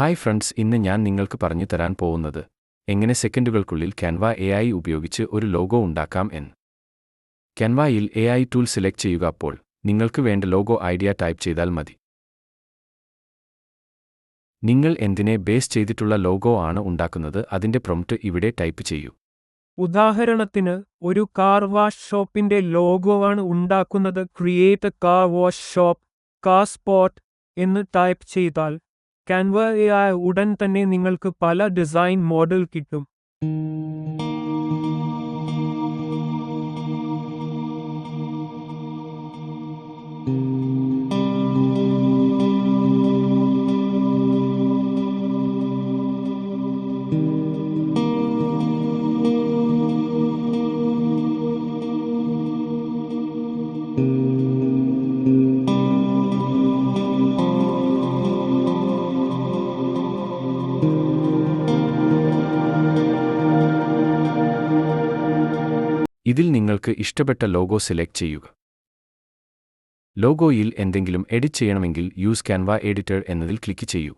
Hi friends, ഇന്ന് ഞാൻ നിങ്ങൾക്ക് പറഞ്ഞു തരാൻ പോകുന്നത് എങ്ങനെ സെക്കൻഡുകൾക്കുള്ളിൽ ക്യാൻവ AI ഉപയോഗിച്ച് ഒരു ലോഗോ ഉണ്ടാക്കാം എന്ന്. ക്യാൻവയിൽ AI ടൂൾ സെലക്ട് ചെയ്യുക. അപ്പോൾ നിങ്ങൾക്ക് വേണ്ട ലോഗോ ഐഡിയ ടൈപ്പ് ചെയ്താൽ മതി. നിങ്ങൾ എന്തിനെ ബേസ് ചെയ്തിട്ടുള്ള ലോഗോ ആണ് ഉണ്ടാക്കുന്നത് അതിന്റെ പ്രൊംപ്റ്റ് ഇവിടെ ടൈപ്പ് ചെയ്യൂ. ഉദാഹരണത്തിന്, ഒരു കാർ വാഷ് ഷോപ്പിന്റെ ലോഗോ ആണ് ഉണ്ടാക്കുന്നത്. Create A car wash shop, car spot എന്ന് ടൈപ്പ് ചെയ്താൽ ക്യാൻവ AI ഉടൻ തന്നെ നിങ്ങൾക്ക് പല ഡിസൈൻ മോഡൽ കിട്ടും. ഇതിൽ നിങ്ങൾക്ക് ഇഷ്ടപ്പെട്ട ലോഗോ സെലക്ട് ചെയ്യുക. ലോഗോയിൽ എന്തെങ്കിലും എഡിറ്റ് ചെയ്യണമെങ്കിൽ യൂസ് ക്യാൻവ എഡിറ്റർ എന്നതിൽ ക്ലിക്ക് ചെയ്യൂ.